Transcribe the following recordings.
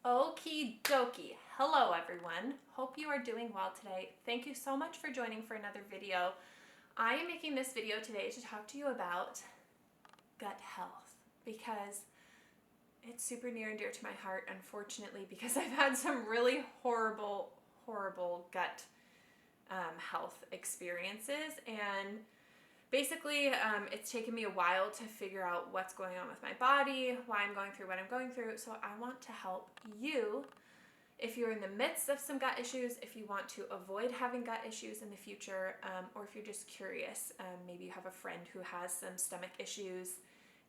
Okie dokie. Hello everyone. Hope you are doing well today. Thank you so much for joining for another video. I am making this video today to talk to you about gut health because it's super near and dear to my heart, unfortunately, because I've had some really horrible gut health experiences, and basically, it's taken me a while to figure out what's going on with my body, why I'm going through what I'm going through. So I want to help you if you're in the midst of some gut issues, if you want to avoid having gut issues in the future, or if you're just curious. Maybe you have a friend who has some stomach issues.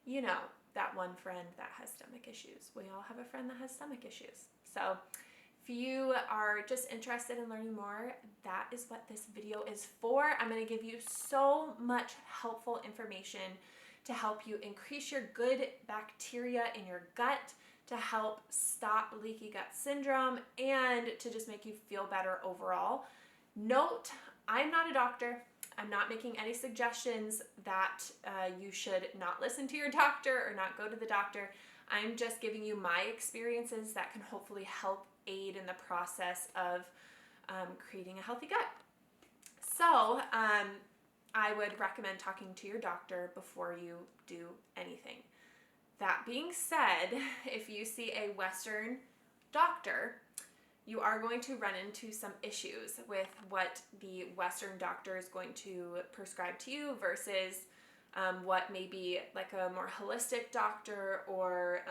You know, that one friend that has stomach issues. We all have a friend that has stomach issues. So if you are just interested in learning more, that is what this video is for. I'm going to give you so much helpful information to help you increase your good bacteria in your gut, to help stop leaky gut syndrome, and to just make you feel better overall. Note, I'm not a doctor. I'm not making any suggestions that you should not listen to your doctor or not go to the doctor. I'm just giving you my experiences that can hopefully help aid in the process of creating a healthy gut. So I would recommend talking to your doctor before you do anything. That being said, if you see a Western doctor, you are going to run into some issues with what the Western doctor is going to prescribe to you versus what maybe like a more holistic doctor or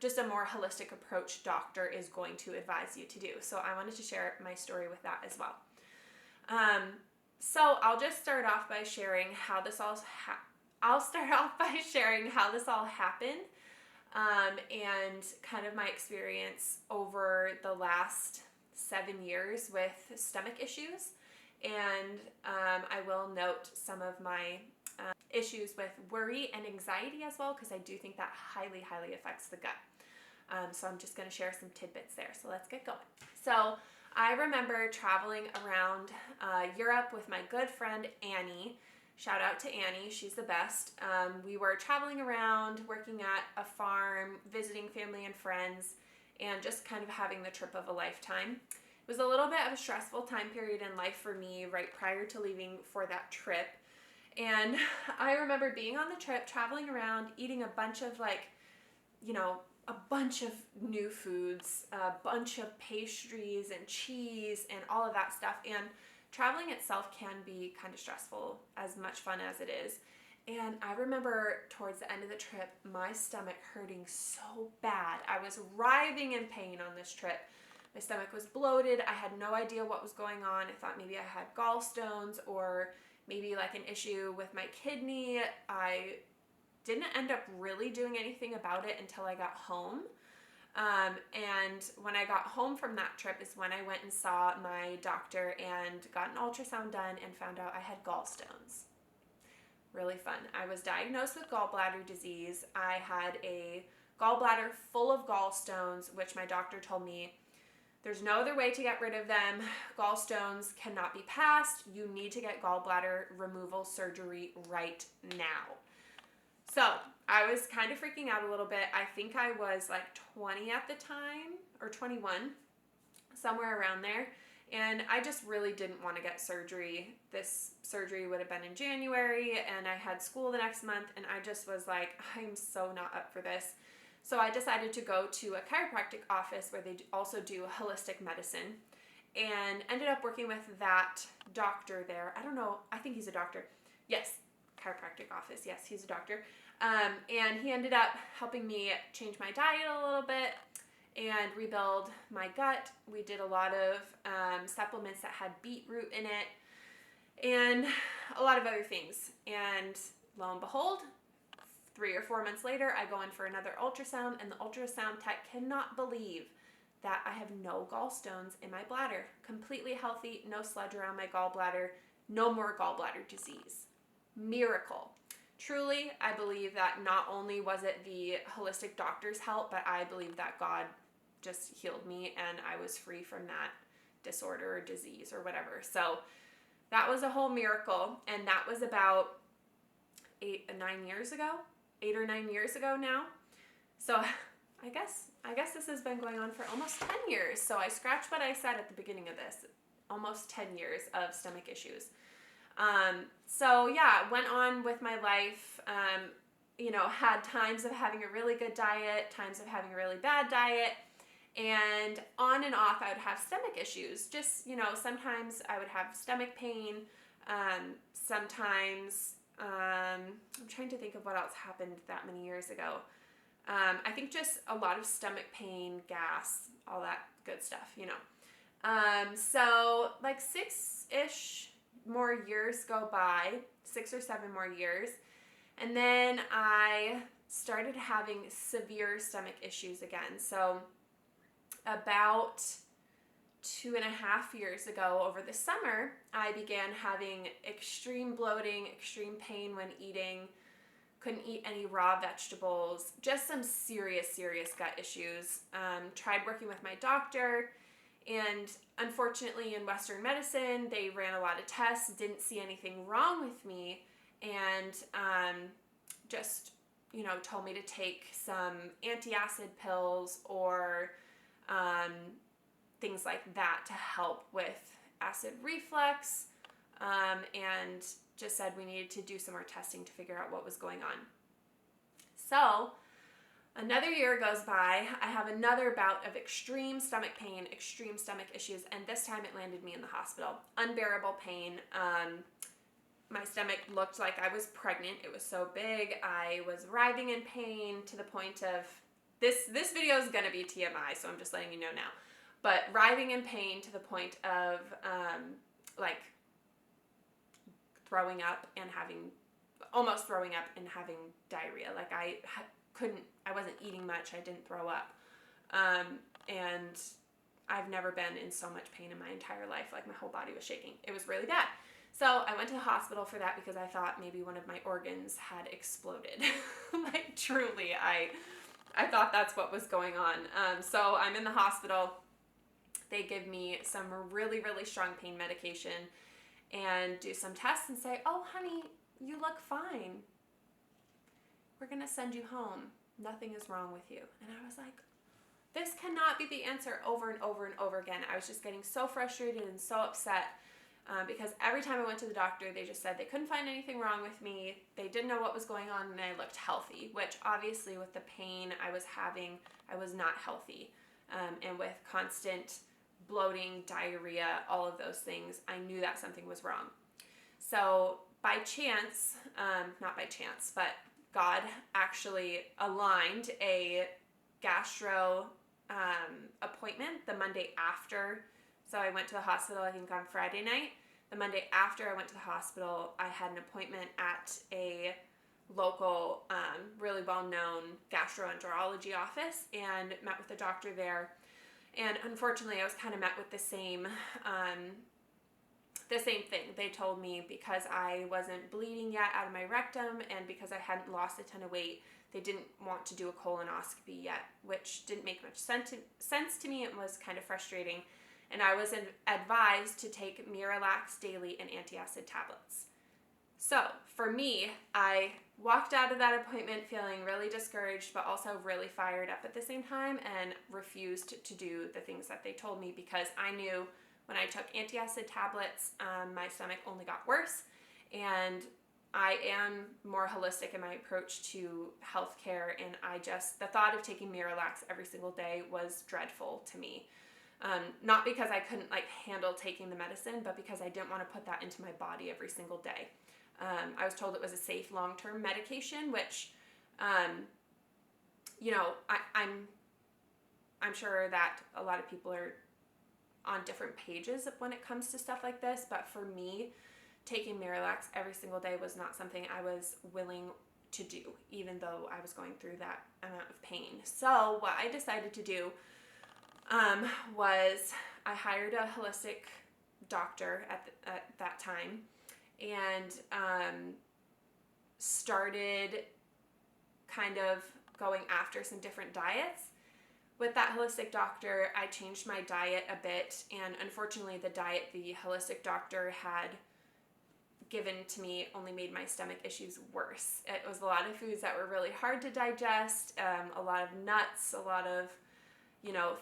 just a more holistic approach doctor is going to advise you to do. So I wanted to share my story with that as well. So I'll just start off by sharing how this all happened, and kind of my experience over the last 7 years with stomach issues. And I will note some of my issues with worry and anxiety as well, because I do think that highly affects the gut. So I'm just going to share some tidbits there. So let's get going. So I remember traveling around Europe with my good friend Annie. Shout out to Annie, she's the best. We were traveling around, working at a farm, visiting family and friends, and just kind of having the trip of a lifetime. It was a little bit of a stressful time period in life for me right prior to leaving for that trip. And I remember being on the trip, traveling around, eating a bunch of a bunch of new foods, a bunch of pastries and cheese and all of that stuff. And traveling itself can be kind of stressful, as much fun as it is. And I remember towards the end of the trip, my stomach hurting so bad. I was writhing in pain on this trip. My stomach was bloated. I had no idea what was going on. I thought maybe I had gallstones or maybe like an issue with my kidney. I didn't end up really doing anything about it until I got home. And when I got home from that trip is when I went and saw my doctor and got an ultrasound done and found out I had gallstones. Really fun. I was diagnosed with gallbladder disease. I had a gallbladder full of gallstones, which my doctor told me there's no other way to get rid of them. Gallstones cannot be passed. You need to get gallbladder removal surgery right now. So I was kind of freaking out a little bit. I think I was like 20 at the time, or 21, somewhere around there. And I just really didn't want to get surgery. This surgery would have been in January, and I had school the next month, and I just was like, I'm so not up for this. So I decided to go to a chiropractic office where they also do holistic medicine, and ended up working with that doctor there. I don't know, I think he's a doctor. Yes, chiropractic office, yes, he's a doctor. And he ended up helping me change my diet a little bit and rebuild my gut. We did a lot of supplements that had beetroot in it and a lot of other things. And lo and behold, 3 or 4 months later, I go in for another ultrasound, and the ultrasound tech cannot believe that I have no gallstones in my bladder. Completely healthy, no sludge around my gallbladder, no more gallbladder disease. Miracle. Truly, I believe that not only was it the holistic doctor's help, but I believe that God just healed me and I was free from that disorder or disease or whatever. So that was a whole miracle, and that was about 8 or 9 years ago now. So I guess this has been going on for almost 10 years. So I scratched what I said at the beginning of this. Almost 10 years of stomach issues. So yeah, went on with my life, had times of having a really good diet, times of having a really bad diet, and on and off I would have stomach issues. Just, sometimes I would have stomach pain, sometimes, I'm trying to think of what else happened that many years ago. I think just a lot of stomach pain, gas, all that good stuff, So like 6-ish more years go by, 6 or 7 more years, and then I started having severe stomach issues again. So about 2.5 years ago, over the summer, I began having extreme bloating, extreme pain when eating, couldn't eat any raw vegetables, just some serious gut issues. Tried working with my doctor, and unfortunately in Western medicine, they ran a lot of tests, didn't see anything wrong with me, and just, told me to take some antacid pills or things like that to help with acid reflux, and just said we needed to do some more testing to figure out what was going on. So another year goes by, I have another bout of extreme stomach pain, extreme stomach issues, and this time it landed me in the hospital. Unbearable pain. My stomach looked like I was pregnant. It was so big. I was writhing in pain to the point of, this video is going to be TMI, so I'm just letting you know now. But writhing in pain to the point of almost throwing up and having diarrhea. Like I wasn't eating much. I didn't throw up. And I've never been in so much pain in my entire life. Like my whole body was shaking. It was really bad. So I went to the hospital for that because I thought maybe one of my organs had exploded. Like truly, I thought that's what was going on. So I'm in the hospital. They give me some really, really strong pain medication and do some tests and say, "Oh, honey, you look fine. We're going to send you home. Nothing is wrong with you." And I was like, this cannot be the answer over and over and over again. I was just getting so frustrated and so upset because every time I went to the doctor, they just said they couldn't find anything wrong with me. They didn't know what was going on, and I looked healthy, which obviously with the pain I was having, I was not healthy. And with constant bloating, diarrhea, all of those things, I knew that something was wrong. So by chance, not by chance, but God actually aligned a gastro appointment the Monday after. So I went to the hospital, I think on Friday night. The Monday after I went to the hospital, I had an appointment at a local, really well-known gastroenterology office and met with the doctor there. And unfortunately, I was kind of met with the same thing. They told me because I wasn't bleeding yet out of my rectum and because I hadn't lost a ton of weight, they didn't want to do a colonoscopy yet, which didn't make much sense to me. It was kind of frustrating. And I was advised to take Miralax daily and antacid tablets. So for me, I walked out of that appointment feeling really discouraged, but also really fired up at the same time, and refused to do the things that they told me because I knew when I took antacid tablets, my stomach only got worse. And I am more holistic in my approach to healthcare, and the thought of taking Miralax every single day was dreadful to me. Not because I couldn't handle taking the medicine, but because I didn't want to put that into my body every single day. I was told it was a safe long-term medication, which, I'm sure that a lot of people are on different pages when it comes to stuff like this, but for me, taking Miralax every single day was not something I was willing to do, even though I was going through that amount of pain. So what I decided to do was I hired a holistic doctor at that time, and started kind of going after some different diets. With that holistic doctor, I changed my diet a bit, and unfortunately the diet the holistic doctor had given to me only made my stomach issues worse. It was a lot of foods that were really hard to digest, a lot of nuts, a lot of,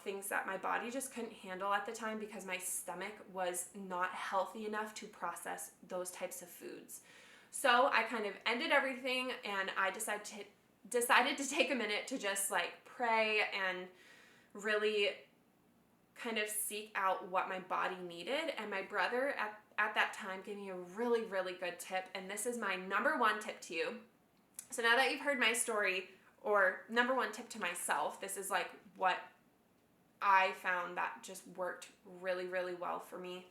things that my body just couldn't handle at the time because my stomach was not healthy enough to process those types of foods. So I kind of ended everything, and I decided to take a minute to just like pray and really kind of seek out what my body needed. And my brother at that time gave me a really, really good tip. And this is my number one tip to you. So now that you've heard my story, or number one tip to myself, this is like what I found that just worked really, really well for me.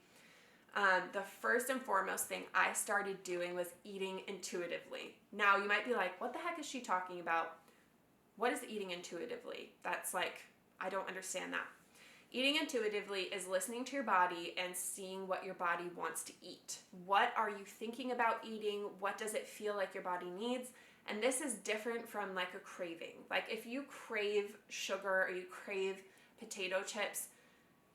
The first and foremost thing I started doing was eating intuitively. Now you might be like, what the heck is she talking about? What is eating intuitively? That's like, I don't understand that. Eating intuitively is listening to your body and seeing what your body wants to eat. What are you thinking about eating? What does it feel like your body needs? And this is different from like a craving. Like if you crave sugar or you crave potato chips,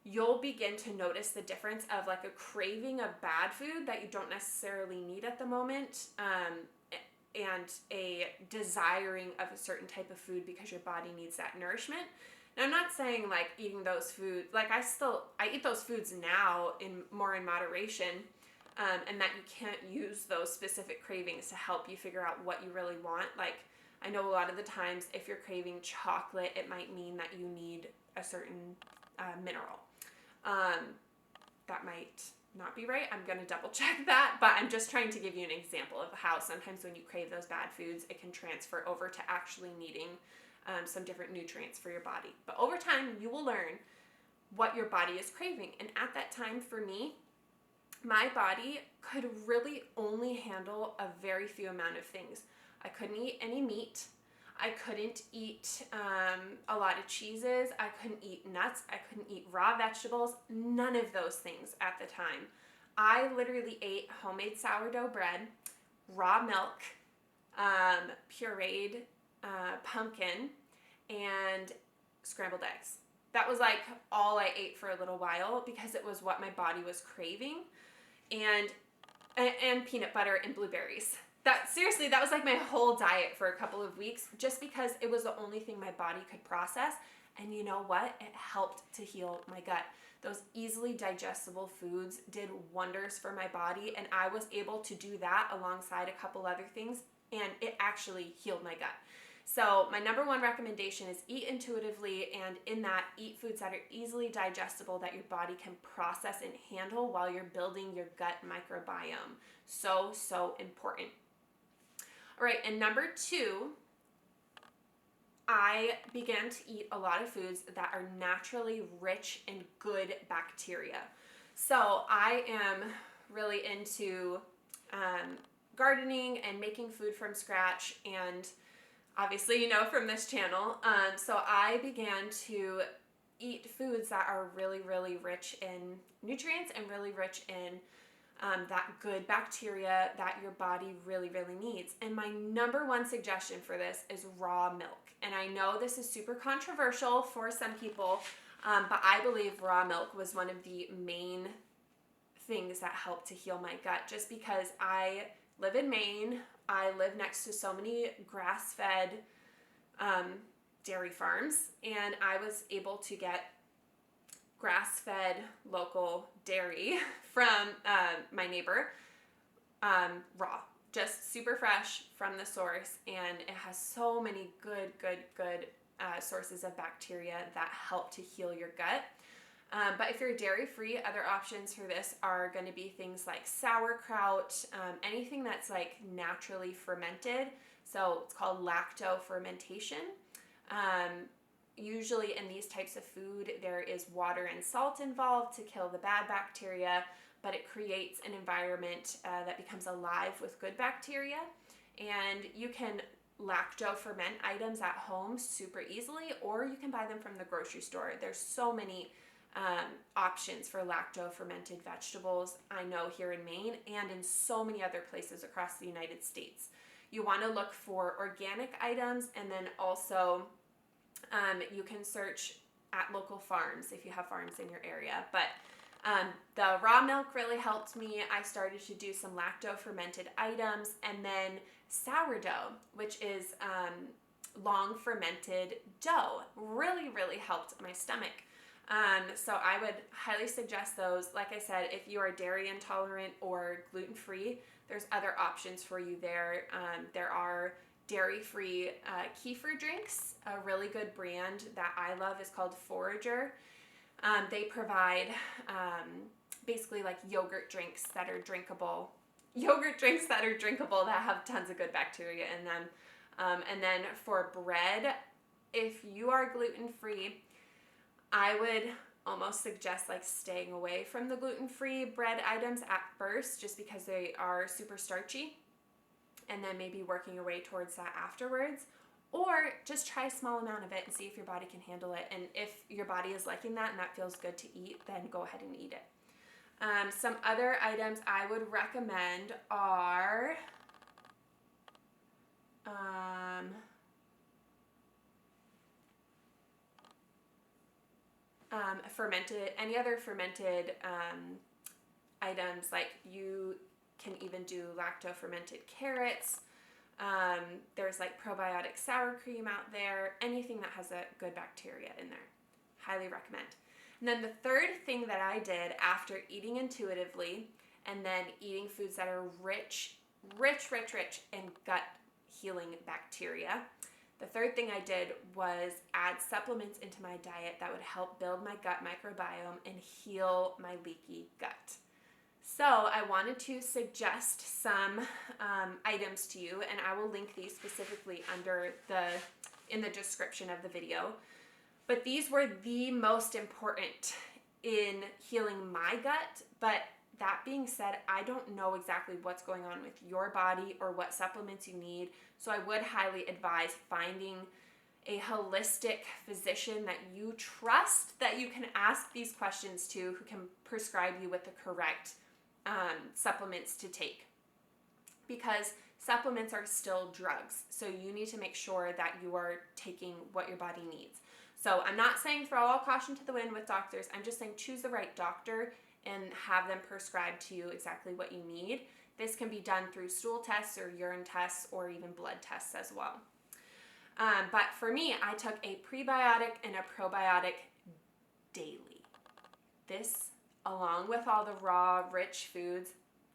you'll begin to notice the difference of like a craving of bad food that you don't necessarily need at the moment, and a desiring of a certain type of food because your body needs that nourishment. Now, I'm not saying like eating those foods, like I eat those foods now in moderation, and that you can't use those specific cravings to help you figure out what you really want. Like I know a lot of the times if you're craving chocolate, it might mean that you need a certain mineral. That might not be right. I'm going to double check that, but I'm just trying to give you an example of how sometimes when you crave those bad foods, it can transfer over to actually needing some different nutrients for your body. But over time, you will learn what your body is craving. And at that time, for me, my body could really only handle a very few amount of things. I couldn't eat any meat. I couldn't eat a lot of cheeses. I couldn't eat nuts. I couldn't eat raw vegetables. None of those things at the time. I literally ate homemade sourdough bread, raw milk, pureed pumpkin, and scrambled eggs. That was like all I ate for a little while because it was what my body was craving, and peanut butter and blueberries. That was like my whole diet for a couple of weeks just because it was the only thing my body could process. And you know what? It helped to heal my gut. Those easily digestible foods did wonders for my body, and I was able to do that alongside a couple other things, and it actually healed my gut. So my number one recommendation is eat intuitively, and in that, eat foods that are easily digestible that your body can process and handle while you're building your gut microbiome. So, so important. All right, and number two, I began to eat a lot of foods that are naturally rich in good bacteria. So I am really into gardening and making food from scratch, and obviously, from this channel. So I began to eat foods that are really, really rich in nutrients and really rich in that good bacteria that your body really, really needs. And my number one suggestion for this is raw milk. And I know this is super controversial for some people, but I believe raw milk was one of the main things that helped to heal my gut, just because I live in Maine. I live next to so many grass-fed dairy farms, and I was able to get grass-fed local dairy from my neighbor, raw, just super fresh from the source, and it has so many good sources of bacteria that help to heal your gut. But if you're dairy-free, other options for this are going to be things like sauerkraut, anything that's like naturally fermented. So it's called lacto-fermentation. Usually in these types of food, there is water and salt involved to kill the bad bacteria, but it creates an environment that becomes alive with good bacteria. And you can lacto-ferment items at home super easily, or you can buy them from the grocery store. There's so many options for lacto-fermented vegetables, I know, here in Maine and in so many other places across the United States. You want to look for organic items, and then also you can search at local farms if you have farms in your area. But The raw milk really helped me. I started to do some lacto-fermented items, and then sourdough, which is long fermented dough, really, really helped my stomach. So I would highly suggest those. Like I said, if you are dairy intolerant or gluten-free, there's other options for you there. There are dairy-free kefir drinks. A really good brand that I love is called Forager. They provide basically like yogurt drinks that are drinkable. That have tons of good bacteria in them. And then for bread, if you are gluten-free, I would almost suggest like staying away from the gluten-free bread items at first, just because they are super starchy, and then maybe working your way towards that afterwards. Or just try a small amount of it and see if your body can handle it. And if your body is liking that and that feels good to eat, then go ahead and eat it. Some other items I would recommend are any other fermented items. Like you can even do lacto-fermented carrots. There's like probiotic sour cream out there, anything that has a good bacteria in there. Highly recommend. And then the third thing that I did after eating intuitively and then eating foods that are rich in gut healing bacteria, the third thing I did was add supplements into my diet that would help build my gut microbiome and heal my leaky gut. So I wanted to suggest some items to you, and I will link these specifically in the description of the video. But these were the most important in healing my gut. But that being said, I don't know exactly what's going on with your body or what supplements you need. So I would highly advise finding a holistic physician that you trust, that you can ask these questions to, who can prescribe you with the correct supplements to take, because supplements are still drugs. So you need to make sure that you are taking what your body needs. So I'm not saying throw all caution to the wind with doctors. I'm just saying choose the right doctor and have them prescribe to you exactly what you need. This can be done through stool tests or urine tests or even blood tests as well. But for me, I took a prebiotic and a probiotic daily. This, along with all the raw, rich foods,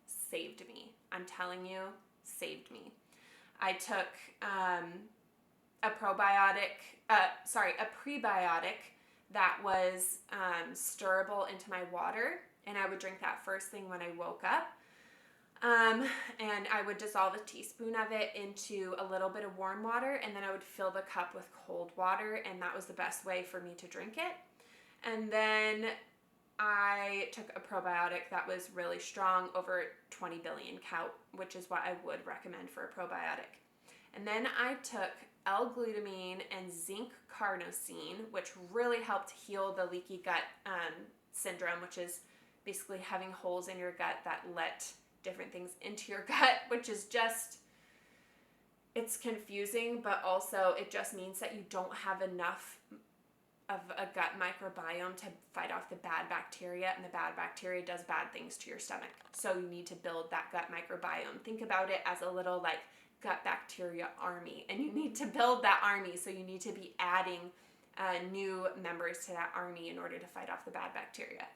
saved me. I'm telling you, saved me. I took a prebiotic that was stirrable into my water, and I would drink that first thing when I woke up. And I would dissolve a teaspoon of it into a little bit of warm water, and then I would fill the cup with cold water, and that was the best way for me to drink it. And then I took a probiotic that was really strong, over 20 billion count, which is what I would recommend for a probiotic. And then I took L-glutamine and zinc carnosine, which really helped heal the leaky gut syndrome, which is basically having holes in your gut that let different things into your gut, which is just, it's confusing, but also it just means that you don't have enough of a gut microbiome to fight off the bad bacteria, and the bad bacteria does bad things to your stomach. So you need to build that gut microbiome. Think about it as a little like gut bacteria army, and you need to build that army. So you need to be adding new members to that army in order to fight off the bad bacteria.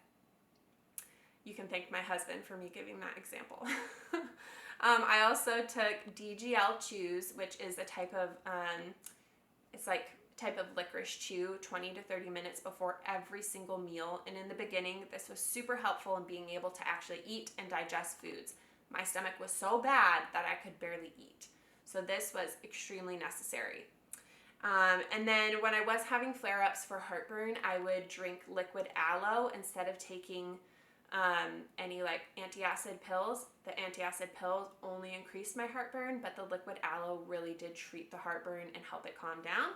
You can thank my husband for me giving that example. I also took DGL chews, which is a type of, type of licorice chew 20 to 30 minutes before every single meal. And in the beginning, this was super helpful in being able to actually eat and digest foods. My stomach was so bad that I could barely eat. So this was extremely necessary. And then when I was having flare-ups for heartburn, I would drink liquid aloe instead of taking any like antacid pills. The antacid pills only increased my heartburn, but the liquid aloe really did treat the heartburn and help it calm down.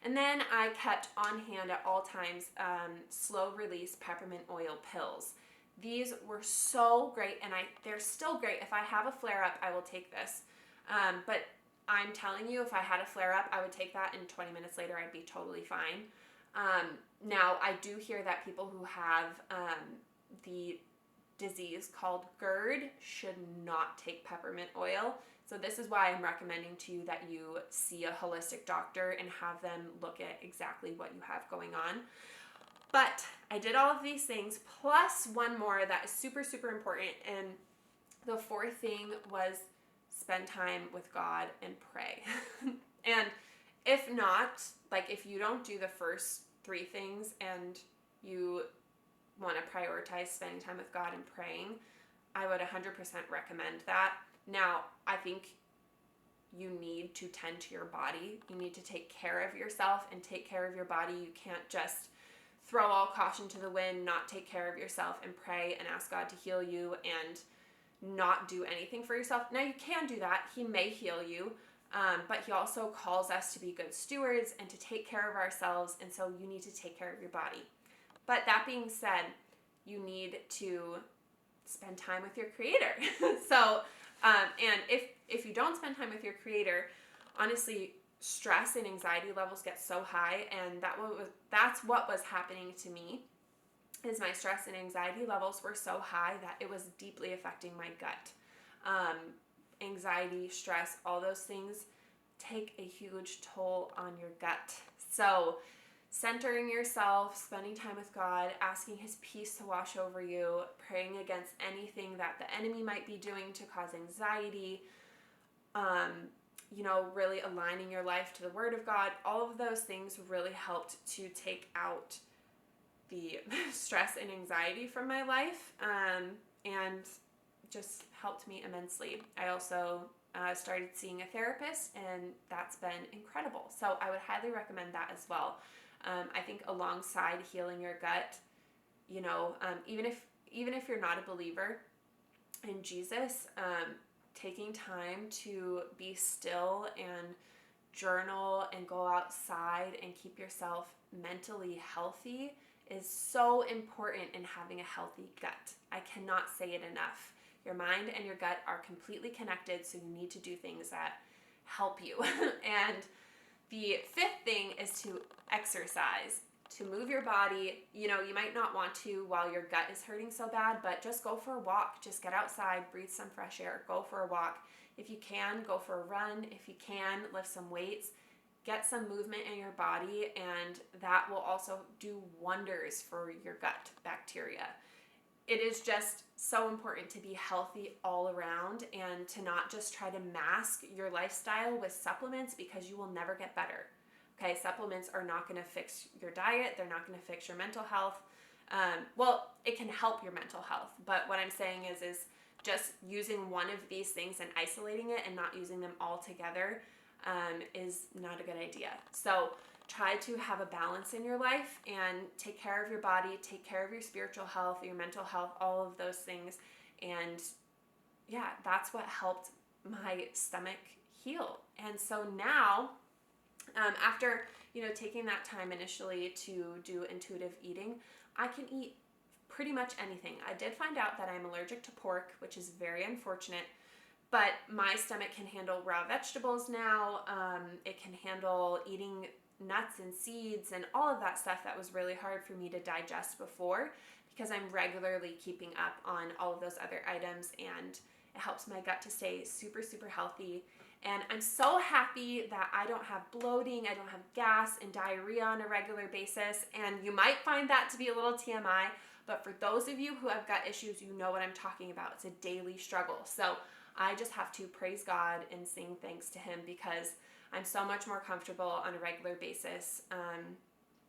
And then I kept on hand at all times slow release peppermint oil pills. These were so great, and they're still great. If I have a flare-up, I will take this. But I'm telling you, if I had a flare-up, I would take that, and 20 minutes later, I'd be totally fine. Now, I do hear that people who have the disease called GERD should not take peppermint oil. So this is why I'm recommending to you that you see a holistic doctor and have them look at exactly what you have going on. But I did all of these things plus one more that is super, super important. And the fourth thing was spend time with God and pray. And if not, like if you don't do the first three things and you want to prioritize spending time with God and praying, I would 100% recommend that. Now, I think you need to tend to your body. You need to take care of yourself and take care of your body. You can't just throw all caution to the wind, not take care of yourself and pray and ask God to heal you and not do anything for yourself. Now, you can do that. He may heal you, but he also calls us to be good stewards and to take care of ourselves, and so you need to take care of your body. But that being said, you need to spend time with your Creator. So, and if you don't spend time with your Creator, honestly, stress and anxiety levels get so high, and that's what was happening to me. Is my stress and anxiety levels were so high that it was deeply affecting my gut. Anxiety, stress, all those things take a huge toll on your gut. So centering yourself, spending time with God, asking his peace to wash over you, praying against anything that the enemy might be doing to cause anxiety, really aligning your life to the Word of God, all of those things really helped to take out the stress and anxiety from my life, and just helped me immensely. I also started seeing a therapist, and that's been incredible. So I would highly recommend that as well. I think alongside healing your gut, even if you're not a believer in Jesus, taking time to be still and journal and go outside and keep yourself mentally healthy is so important in having a healthy gut. I cannot say it enough. Your mind and your gut are completely connected, so you need to do things that help you. And the fifth thing is to exercise, to move your body. You might not want to while your gut is hurting so bad, but just go for a walk. Just get outside, breathe some fresh air, go for a walk. If you can, go for a run. If you can, lift some weights. Get some movement in your body, and that will also do wonders for your gut bacteria. It is just so important to be healthy all around and to not just try to mask your lifestyle with supplements, because you will never get better. Okay, supplements are not going to fix your diet. They're not going to fix your mental health. Well, it can help your mental health, but what I'm saying is just using one of these things and isolating it and not using them all together is not a good idea. So try to have a balance in your life and take care of your body, take care of your spiritual health, your mental health, all of those things. And yeah, that's what helped my stomach heal. And so now, after taking that time initially to do intuitive eating, I can eat pretty much anything. I did find out that I'm allergic to pork, which is very unfortunate. But my stomach can handle raw vegetables now. It can handle eating nuts and seeds and all of that stuff that was really hard for me to digest before, because I'm regularly keeping up on all of those other items, and it helps my gut to stay super, super healthy. And I'm so happy that I don't have bloating, I don't have gas and diarrhea on a regular basis. And you might find that to be a little TMI, but for those of you who have gut issues, you know what I'm talking about. It's a daily struggle. So I just have to praise God and sing thanks to him, because I'm so much more comfortable on a regular basis.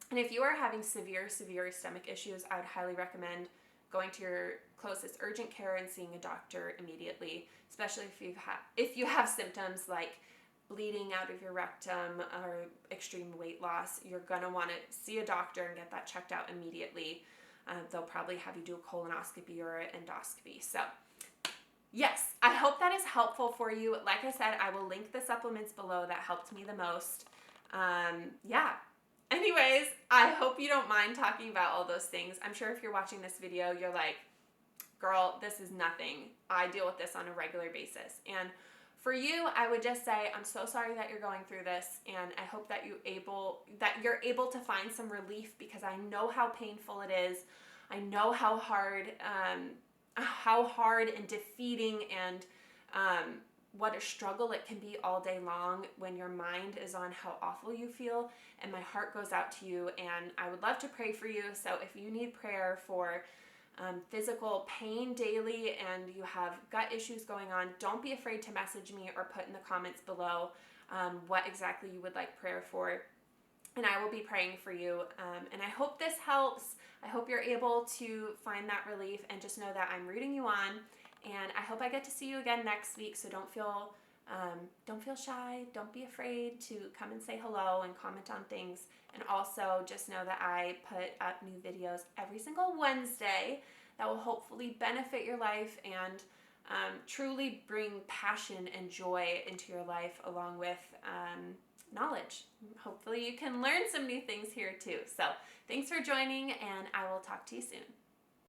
And if you are having severe stomach issues, I would highly recommend going to your closest urgent care and seeing a doctor immediately, especially if you have symptoms like bleeding out of your rectum or extreme weight loss. You're going to want to see a doctor and get that checked out immediately. They'll probably have you do a colonoscopy or an endoscopy. So yes, I hope that is helpful for you. Like I said, I will link the supplements below that helped me the most. Anyways, I hope you don't mind talking about all those things. I'm sure if you're watching this video, you're like, girl, this is nothing. I deal with this on a regular basis. And for you, I would just say, I'm so sorry that you're going through this, and I hope that you're able to find some relief, because I know how painful it is. I know how hard and defeating and what a struggle it can be all day long when your mind is on how awful you feel. And my heart goes out to you, and I would love to pray for you. So if you need prayer for physical pain daily and you have gut issues going on, don't be afraid to message me or put in the comments below what exactly you would like prayer for. And I will be praying for you. And I hope this helps. I hope you're able to find that relief, and just know that I'm rooting you on. And I hope I get to see you again next week. So don't feel shy. Don't be afraid to come and say hello and comment on things. And also just know that I put up new videos every single Wednesday that will hopefully benefit your life and truly bring passion and joy into your life, along with knowledge. Hopefully you can learn some new things here too. So thanks for joining, and I will talk to you soon.